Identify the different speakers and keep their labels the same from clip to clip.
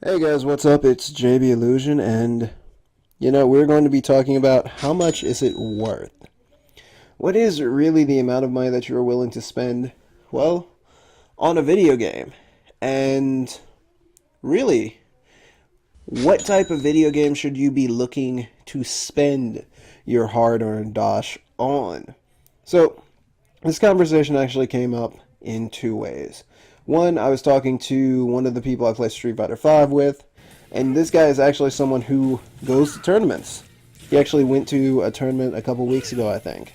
Speaker 1: Hey guys, what's up? It's JB Illusion, and we're going to be talking about how much is it worth? What is really the amount of money that you're willing to spend, well, on a video game? And really, what type of video game should you be looking to spend your hard-earned dosh on? So, this conversation actually came up in two ways. One, I was talking to one of the people I play Street Fighter V with, and this guy is actually someone who goes to tournaments. He actually went to a tournament a couple weeks ago, I think.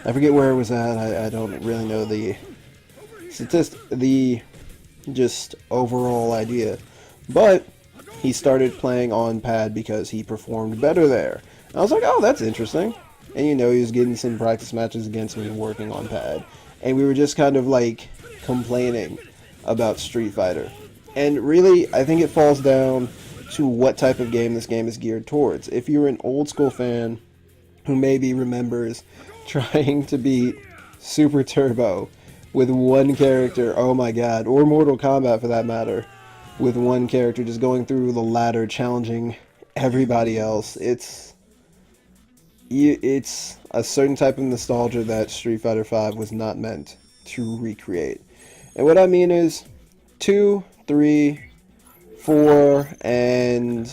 Speaker 1: I forget where it was at. I don't really know the the just overall idea. But he started playing on pad because he performed better there. And I was like, oh, that's interesting. And he was getting some practice matches against me working on pad. And we were just kind of like complaining about Street Fighter. And really, I think it falls down to what type of game this game is geared towards. If you're an old school fan who maybe remembers trying to beat Super Turbo with one character, oh my god, or Mortal Kombat for that matter, with one character just going through the ladder challenging everybody else, it's a certain type of nostalgia that Street Fighter V was not meant to recreate. And what I mean is 2, 3, 4, and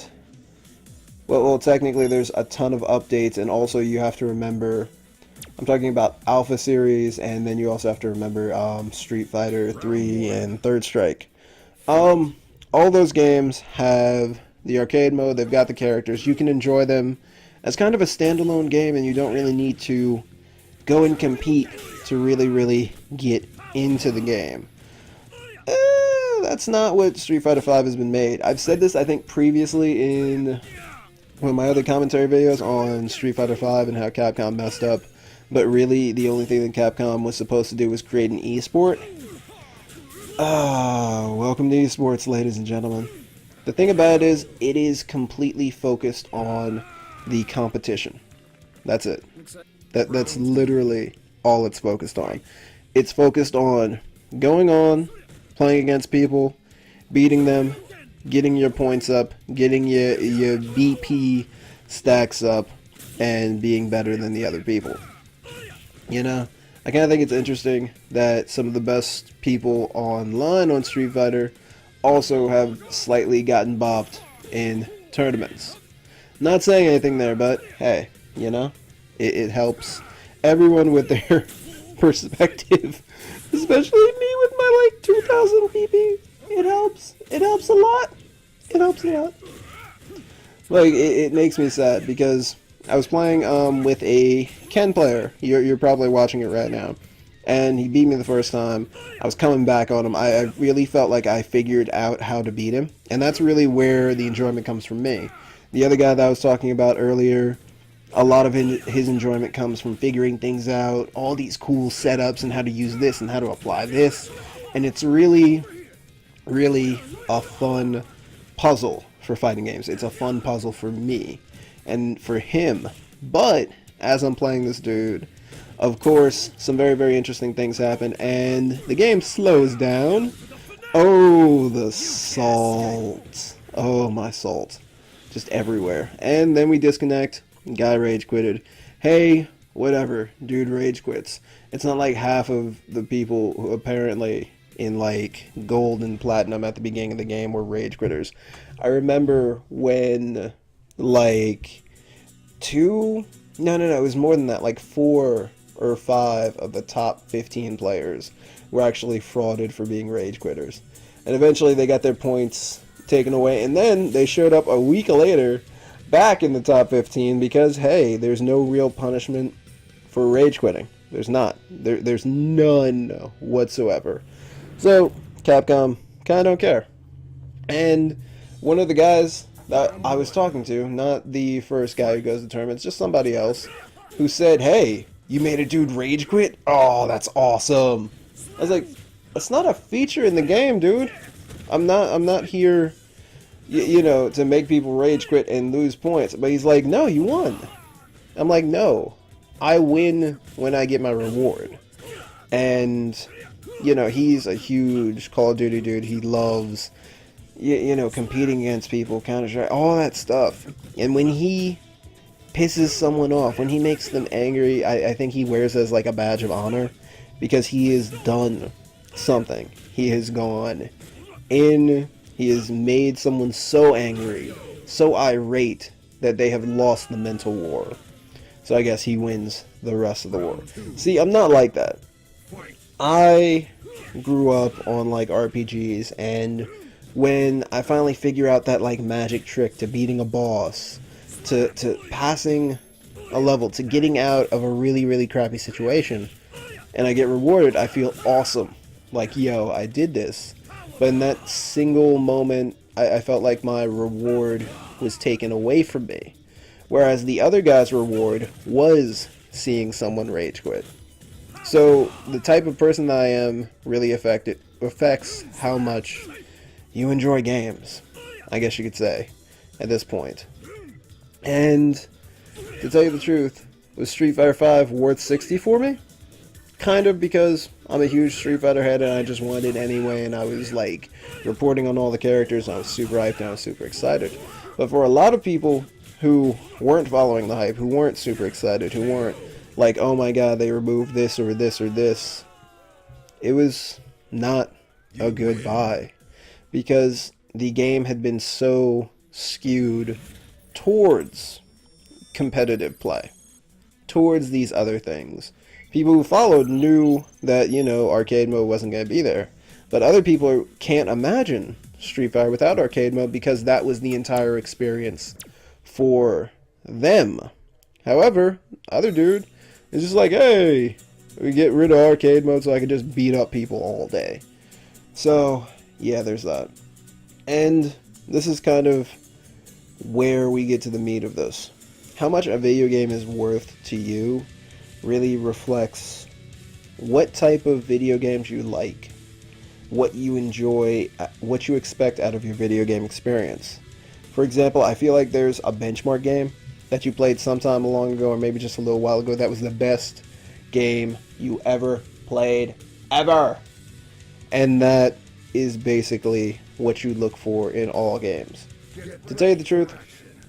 Speaker 1: well, technically there's a ton of updates, and also you have to remember, I'm talking about Alpha Series, and then you also have to remember Street Fighter 3 and Third Strike. All those games have the arcade mode, they've got the characters, you can enjoy them as kind of a standalone game, and you don't really need to go and compete to really get into the game. That's not what Street Fighter V has been made. I've said this, I think, previously in one of my other commentary videos on Street Fighter V and how Capcom messed up. But really, the only thing that Capcom was supposed to do was create an esport. Welcome to esports, ladies and gentlemen. The thing about it is completely focused on the competition. That's it. That's literally all it's focused on. It's focused on going on, playing against people, beating them, getting your points up, getting your BP stacks up, and being better than the other people. I kind of think it's interesting that some of the best people online on Street Fighter also have slightly gotten bopped in tournaments. Not saying anything there, but hey, it helps everyone with their perspective, especially me with my like 2,000 PP. It helps. It helps a lot. It helps a lot. Like it makes me sad because I was playing with a Ken player. You're probably watching it right now, and he beat me the first time. I was coming back on him. I really felt like I figured out how to beat him, and that's really where the enjoyment comes from me. The other guy that I was talking about earlier, a lot of his enjoyment comes from figuring things out, all these cool setups and how to use this and how to apply this. And it's really a fun puzzle for fighting games. It's a fun puzzle for me and for him. But as I'm playing this dude, of course, some very interesting things happen and the game slows down. Oh, the salt. Oh, my salt. Just everywhere. And then we disconnect. Guy rage quitted. Hey, whatever, dude rage quits. It's not like half of the people who apparently in like gold and platinum at the beginning of the game were rage quitters. I remember when like it was more than that, like 4 or 5 of the top 15 players were actually frauded for being rage quitters. And eventually they got their points taken away, and then they showed up a week later back in the top 15 because, hey, there's no real punishment for rage quitting. There's not. There's none whatsoever. So, Capcom kind of don't care. And one of the guys that I was talking to, not the first guy who goes to tournaments, just somebody else, who said, hey, you made a dude rage quit? Oh, that's awesome. I was like, that's not a feature in the game, dude. I'm not here to make people rage quit and lose points. But he's like, no, you won. I'm like, no, I win when I get my reward. And, he's a huge Call of Duty dude. He loves you know, competing against people, Counter-Strike, all that stuff. And when he pisses someone off, when he makes them angry, I think he wears it as like a badge of honor, because he has done something. He has gone in, he has made someone so angry, so irate, that they have lost the mental war. So I guess he wins the rest of the war. See, I'm not like that. I grew up on like RPGs, and when I finally figure out that like magic trick to beating a boss, to passing a level, to getting out of a really, really crappy situation, and I get rewarded, I feel awesome. Like, yo, I did this. But in that single moment, I felt like my reward was taken away from me. Whereas the other guy's reward was seeing someone rage quit. So the type of person that I am really affects how much you enjoy games, I guess you could say, at this point. And to tell you the truth, was Street Fighter V worth 60 for me? Kind of, because I'm a huge Street Fighter head and I just wanted it anyway, and I was like reporting on all the characters and I was super hyped and I was super excited. But for a lot of people who weren't following the hype, who weren't super excited, who weren't like, oh my god, they removed this or this or this, it was not a good buy, because the game had been so skewed towards competitive play, towards these other things. People who followed knew that, you know, arcade mode wasn't going to be there. But other people can't imagine Street Fighter without arcade mode, because that was the entire experience for them. However, other dude is just like, hey, we get rid of arcade mode so I can just beat up people all day. So, yeah, there's that. And this is kind of where we get to the meat of this. How much a video game is worth to you really reflects what type of video games you like, what you enjoy, what you expect out of your video game experience. For example, I feel like there's a benchmark game that you played sometime long ago, or maybe just a little while ago, that was the best game you ever played, ever. And that is basically what you look for in all games. To tell you the truth,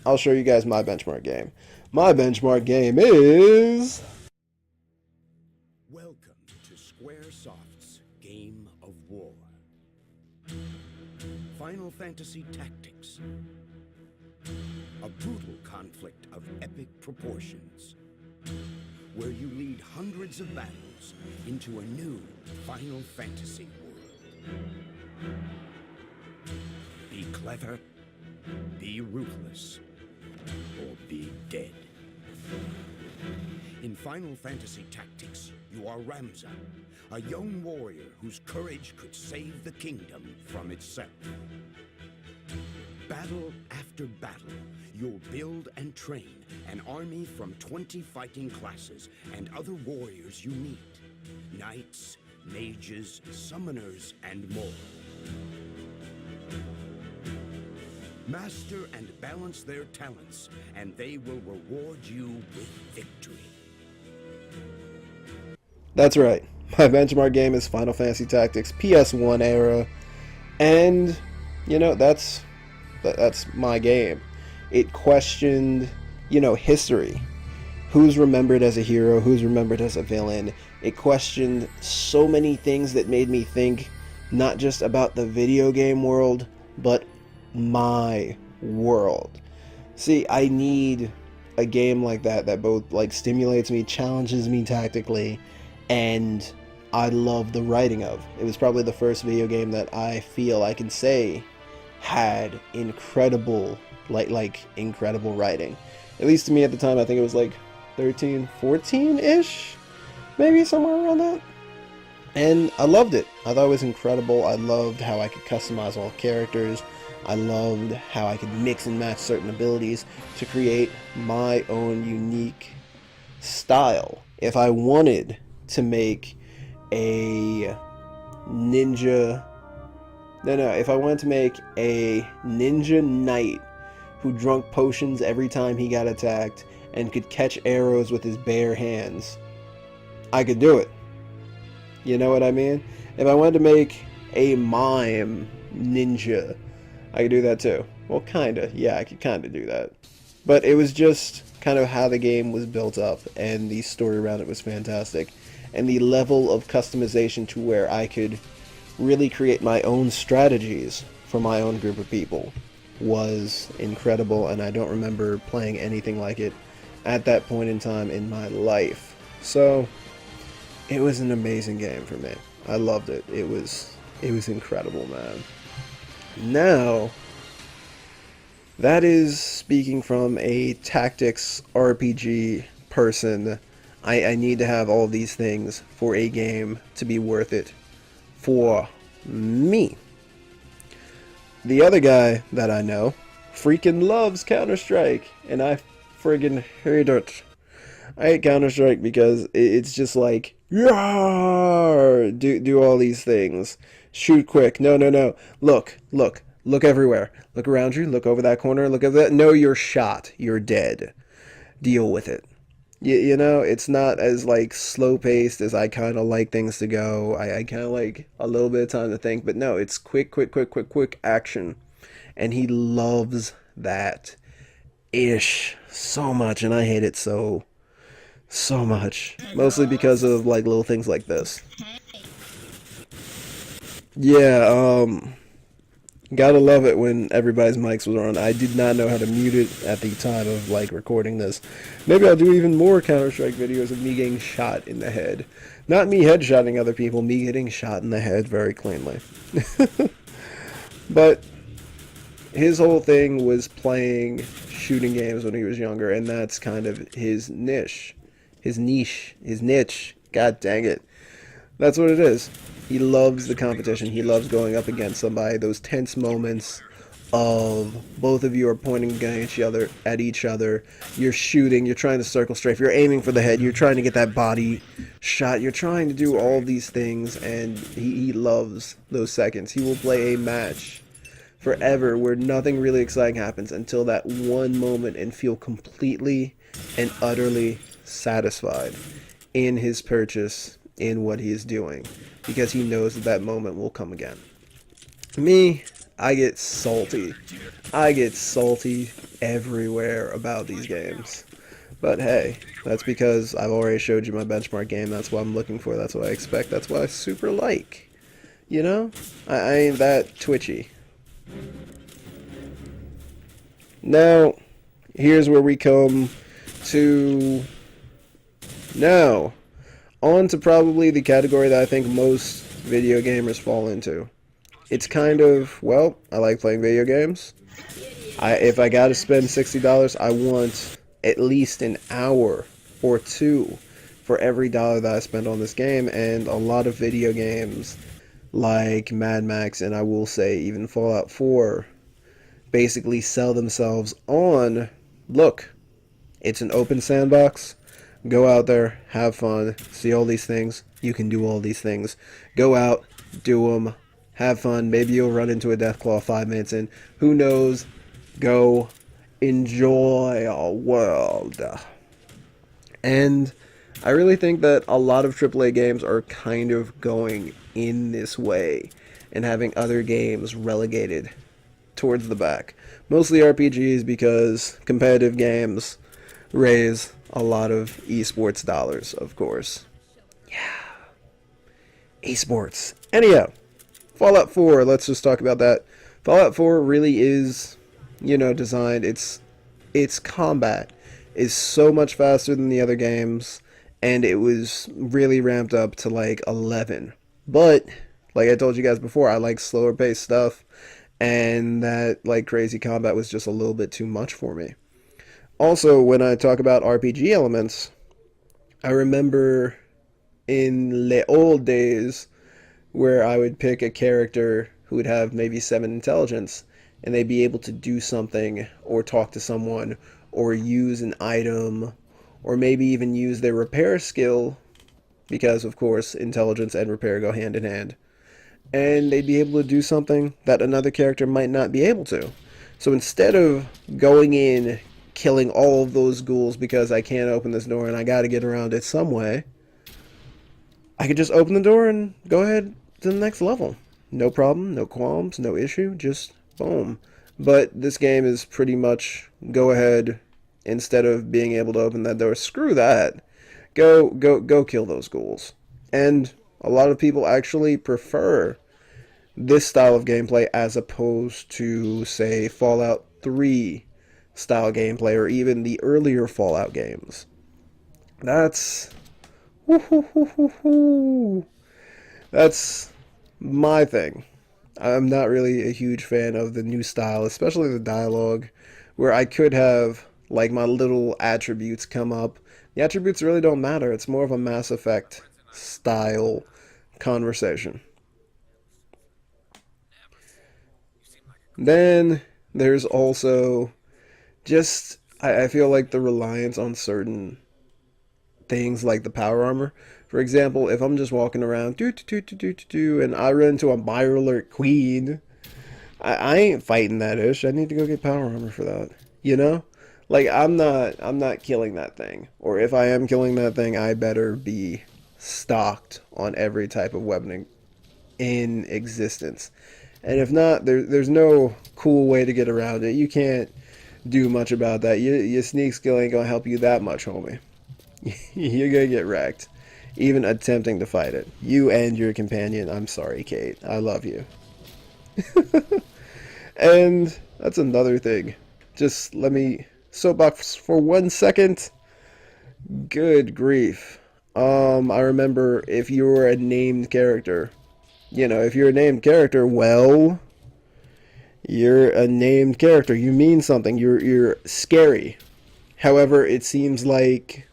Speaker 1: I'll show you guys my benchmark game. My benchmark game is...
Speaker 2: Welcome to Squaresoft's Game of War. Final Fantasy Tactics. A brutal conflict of epic proportions, where you lead hundreds of battles into a new Final Fantasy world. Be clever, be ruthless, or be dead. In Final Fantasy Tactics, you are Ramza, a young warrior whose courage could save the kingdom from itself. Battle after battle, you'll build and train an army from 20 fighting classes and other warriors you meet. Knights, mages, summoners, and more. Master and balance their talents, and they will reward you with victory.
Speaker 1: That's right. My benchmark game is Final Fantasy Tactics PS1 era, and you know, that's my game. It questioned, you know, history. Who's remembered as a hero, who's remembered as a villain. It questioned so many things that made me think not just about the video game world, but my world. See, I need a game like that both like stimulates me, challenges me tactically, and I love the writing of. It was probably the first video game that I feel I can say had incredible incredible writing. At least to me at the time. I think it was like 13, 14-ish, maybe somewhere around that. And I loved it. I thought it was incredible. I loved how I could customize all the characters. I loved how I could mix and match certain abilities to create my own unique style. If I wanted to make a ninja... if I wanted to make a ninja knight who drank potions every time he got attacked and could catch arrows with his bare hands, I could do it. You know what I mean? If I wanted to make a mime ninja I could do that too. Well, kinda. Yeah, I could kinda do that. But it was just kind of how the game was built up, and the story around it was fantastic. And the level of customization to where I could really create my own strategies for my own group of people was incredible, and I don't remember playing anything like it at that point in time in my life. So, it was an amazing game for me. I loved it. It was incredible, man. Now, that is speaking from a tactics RPG person. I need to have all these things for a game to be worth it for me. The other guy that I know freaking loves Counter-Strike, and I friggin' hate it. I hate Counter-Strike because it's just like, yeah, do all these things. Shoot quick. No, no, no. Look everywhere. Look around you. Look over that corner. Look at that. No, you're shot. You're dead. Deal with it. You know, it's not as like slow paced as I kind of like things to go. I kind of like a little bit of time to think, but no, it's quick action. And he loves that ish so much, and I hate it so much. Mostly because of like little things like this. Yeah, gotta love it when everybody's mics was on. I did not know how to mute it at the time of like recording this. Maybe I'll do even more Counter-Strike videos of me getting shot in the head. Not me headshotting other people, me getting shot in the head very cleanly. But his whole thing was playing shooting games when he was younger, and that's kind of his niche. His niche. God dang it. That's what it is. He loves the competition. He loves going up against somebody. Those tense moments of both of you are pointing at each other. You're shooting. You're trying to circle strafe. You're aiming for the head. You're trying to get that body shot. You're trying to do all these things, and he loves those seconds. He will play a match forever where nothing really exciting happens until that one moment and feel completely and utterly satisfied in his purchase, in what he is doing, because he knows that moment will come again. Me, I get salty. I get salty everywhere about these games. But hey, that's because I've already showed you my benchmark game. That's what I'm looking for. That's what I expect. That's what I super like. You know? I ain't that twitchy. Now, here's where we come to... Now, on to probably the category that I think most video gamers fall into. It's kind of, well, I like playing video games. If I gotta spend $60, I want at least an hour or two for every dollar that I spend on this game, and a lot of video games like Mad Max, and I will say even Fallout 4, basically sell themselves on, look, it's an open sandbox. Go out there, have fun, see all these things. You can do all these things. Go out, do them, have fun. Maybe you'll run into a Deathclaw 5 minutes in. Who knows? Go enjoy a world. And I really think that a lot of AAA games are kind of going in this way and having other games relegated towards the back. Mostly RPGs, because competitive games raise a lot of esports dollars, of course. Yeah. Esports. Anyhow, Fallout 4, let's just talk about that. Fallout 4 really is, designed, its combat is so much faster than the other games, and it was really ramped up to like 11. But, like I told you guys before, I like slower paced stuff, and that like crazy combat was just a little bit too much for me. Also, when I talk about RPG elements, I remember in the old days where I would pick a character who would have maybe 7 intelligence, and they'd be able to do something, or talk to someone, or use an item, or maybe even use their repair skill, because of course intelligence and repair go hand in hand, and they'd be able to do something that another character might not be able to. So instead of going in, killing all of those ghouls because I can't open this door and I gotta get around it some way, I could just open the door and go ahead to the next level. No problem, no qualms, no issue, just Boom. But this game is pretty much go ahead, instead of being able to open that door, screw that. Go kill those ghouls. And a lot of people actually prefer this style of gameplay as opposed to, say, Fallout 3 style gameplay, or even the earlier Fallout games. That's that's my thing. I'm not really a huge fan of the new style, especially the dialogue, where I could have like my little attributes come up. The attributes really don't matter. It's more of a Mass Effect style conversation. Then there's also just I feel like the reliance on certain things like the power armor. For example, if I'm just walking around and I run into a Mirelurk Queen, I ain't fighting that ish. I need to go get power armor for that. You know? Like I'm not killing that thing. Or if I am killing that thing, I better be stocked on every type of weapon in existence. And if not, there's no cool way to get around it. You can't do much about that. Your sneak skill ain't gonna help you that much, homie. You're gonna get wrecked, even attempting to fight it. You and your companion. I'm sorry, Kate. I love you. And that's another thing. Just let me soapbox for 1 second. Good grief. I remember if you were a named character, if you're a named character, well, you're a named character. You mean something. You're scary. However, it seems like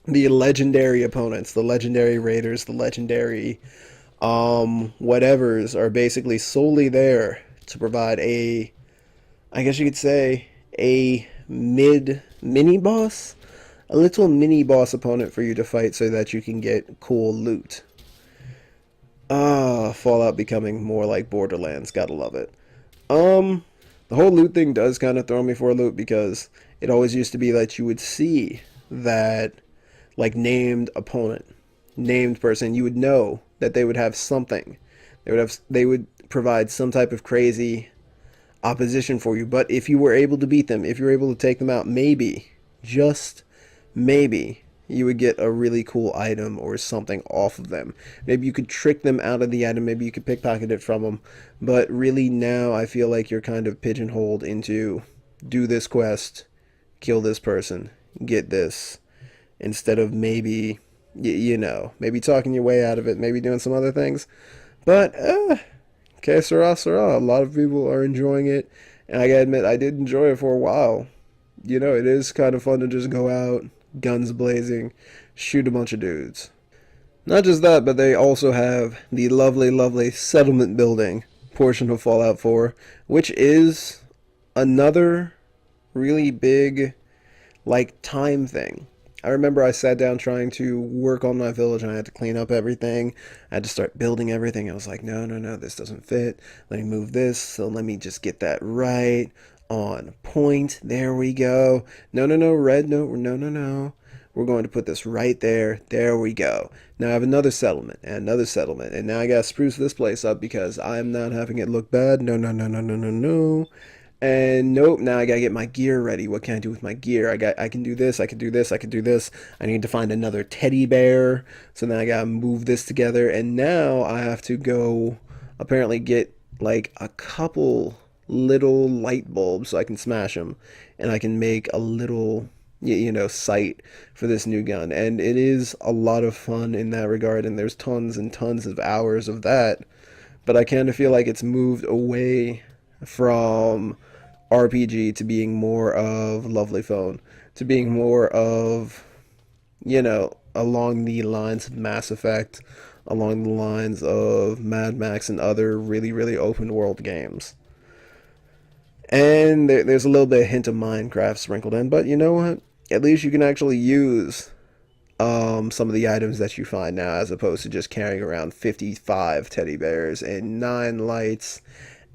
Speaker 1: the legendary opponents, the legendary raiders, the legendary whatevers are basically solely there to provide I guess you could say, a mini boss, a little mini boss opponent for you to fight so that you can get cool loot. Fallout becoming more like Borderlands, gotta love it. The whole loot thing does kind of throw me for a loop, because it always used to be that you would see that, like, named opponent, named person, you would know that they would have something. They would provide some type of crazy opposition for you. But if you were able to beat them, if you were able to take them out, maybe, just maybe, you would get a really cool item or something off of them. Maybe you could trick them out of the item. Maybe you could pickpocket it from them. But really now I feel like you're kind of pigeonholed into do this quest, kill this person, get this, instead of maybe, maybe talking your way out of it, maybe doing some other things. But, que sera, sera. A lot of people are enjoying it. And I gotta admit, I did enjoy it for a while. It is kind of fun to just go out, guns blazing, shoot a bunch of dudes. Not just that, but they also have the lovely, lovely settlement building portion of Fallout 4, which is another really big, like, time thing. I remember I sat down trying to work on my village, and I had to clean up everything. I had to start building everything. I was like, no, no, no, this doesn't fit. Let me move this, so let me just get that right on point. There we go. No, no, no, red, no, no, no, no. We're going to put this right there. There we go. Now I have another settlement and another settlement. And now I gotta spruce this place up because I'm not having it look bad. No, no, no, no, no, no, no. And nope, now I gotta get my gear ready. What can I do with my gear? I can do this, I can do this, I can do this. I need to find another teddy bear. So then I gotta move this together. And now I have to go apparently get like a couple little light bulbs so I can smash them. And I can make a little, sight for this new gun. And it is a lot of fun in that regard. And there's tons and tons of hours of that. But I kind of feel like it's moved away from RPG to being more of Lovely Phone, to being more of, along the lines of Mass Effect, along the lines of Mad Max and other really, really open world games. And there's a little bit of hint of Minecraft sprinkled in, but you know what? At least you can actually use some of the items that you find now, as opposed to just carrying around 55 teddy bears and 9 lights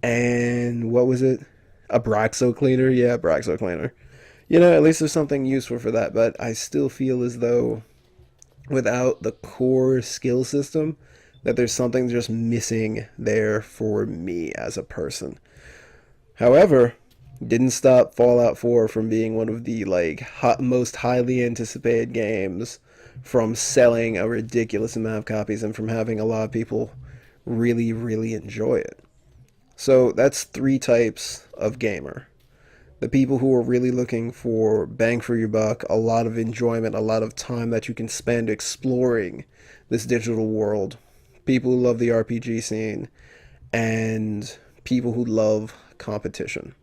Speaker 1: and what was it? A Braxo cleaner? Yeah, Braxo cleaner. At least there's something useful for that, but I still feel as though without the core skill system, that there's something just missing there for me as a person. However, didn't stop Fallout 4 from being one of the most highly anticipated games, from selling a ridiculous amount of copies and from having a lot of people really, really enjoy it. So that's three types of gamer. The people who are really looking for bang for your buck, a lot of enjoyment, a lot of time that you can spend exploring this digital world. People who love the RPG scene, and people who love competition.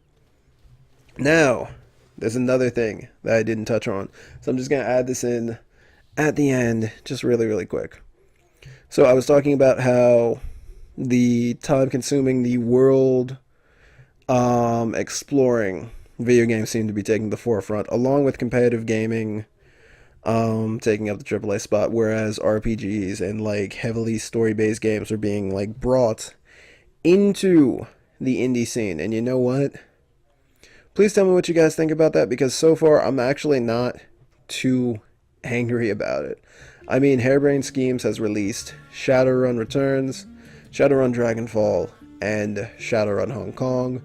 Speaker 1: Now, there's another thing that I didn't touch on, so I'm just going to add this in at the end, just really, really quick. So I was talking about how the time consuming, the world exploring video games seem to be taking the forefront, along with competitive gaming taking up the AAA spot, whereas RPGs and heavily story-based games are being brought into the indie scene. And you know what? Please tell me what you guys think about that, because so far I'm actually not too angry about it. I mean, Harebrained Schemes has released Shadowrun Returns, Shadowrun Dragonfall, and Shadowrun Hong Kong.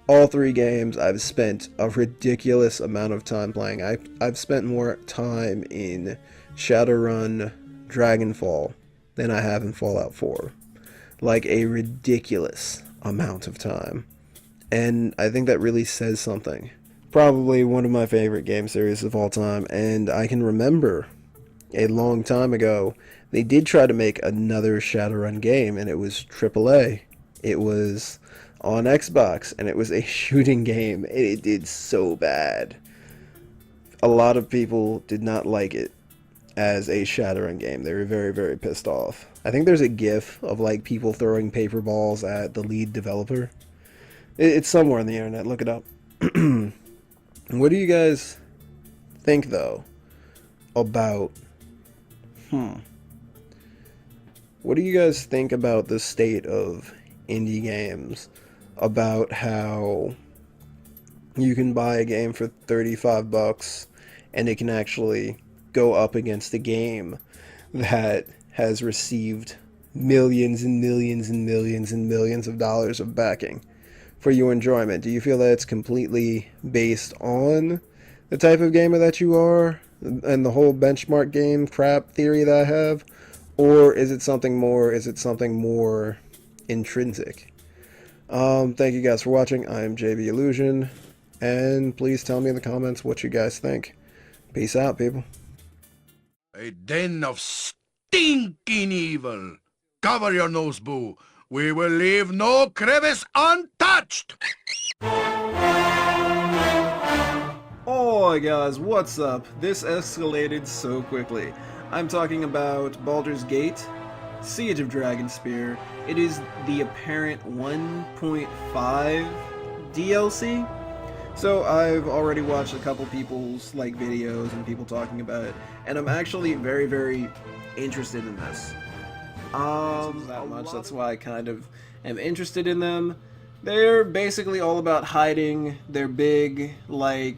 Speaker 1: All three games I've spent a ridiculous amount of time playing. I've spent more time in Shadowrun Dragonfall than I have in Fallout 4. Like a ridiculous amount of time. And I think that really says something. Probably one of my favorite game series of all time, and I can remember a long time ago they did try to make another Shadowrun game, and it was AAA. It was on Xbox, and it was a shooting game, and it did so bad. A lot of people did not like it as a Shadowrun game. They were very, very pissed off. I think there's a GIF of people throwing paper balls at the lead developer. It's somewhere on the internet. Look it up. What do you guys think, though, about... What do you guys think about the state of indie games? About how you can buy a game for $35 and it can actually go up against a game that has received millions and millions and millions and millions of dollars of backing for your enjoyment? Do you feel that it's completely based on the type of gamer that you are and the whole benchmark game crap theory that I have? Or is it something more? Is it something more intrinsic? Thank you guys for watching. I'm JB Illusion, and please tell me in the comments what you guys think. Peace out, people.
Speaker 3: A den of stinking evil. Cover your nose, boo. We will leave no crevice untouched.
Speaker 1: Oh guys, what's up? This escalated so quickly. I'm talking about Baldur's Gate, Siege of Dragonspear. It is the apparent 1.5 DLC. So I've already watched a couple people's videos and people talking about it, and I'm actually very, very interested in this. That much. That's why I kind of am interested in them. They're basically all about hiding. Their big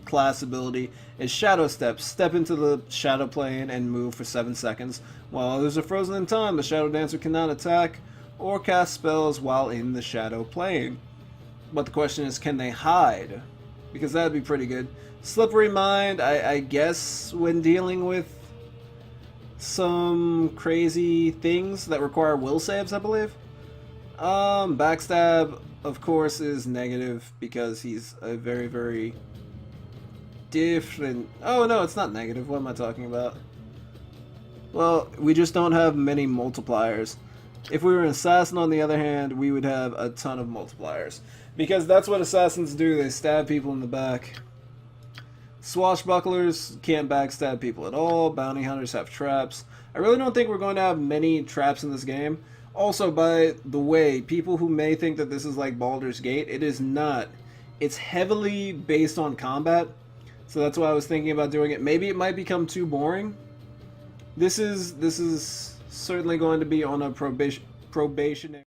Speaker 1: class ability is Shadow Step. Step into the Shadow Plane and move for 7 seconds. While others are frozen in time, the Shadow Dancer cannot attack or cast spells while in the Shadow Plane. But the question is, can they hide? Because that'd be pretty good. Slippery Mind, I guess, when dealing with some crazy things that require will saves, I believe. Backstab, of course, is negative because he's a very, very different... Oh, no, it's not negative. What am I talking about? Well, we just don't have many multipliers. If we were an assassin, on the other hand, we would have a ton of multipliers. Because that's what assassins do. They stab people in the back. Swashbucklers can't backstab people at all. Bounty hunters have traps. I really don't think we're going to have many traps in this game. Also, by the way, people who may think that this is like Baldur's Gate, it is not. It's heavily based on combat. So that's why I was thinking about doing it. Maybe it might become too boring. This is certainly going to be on a probationary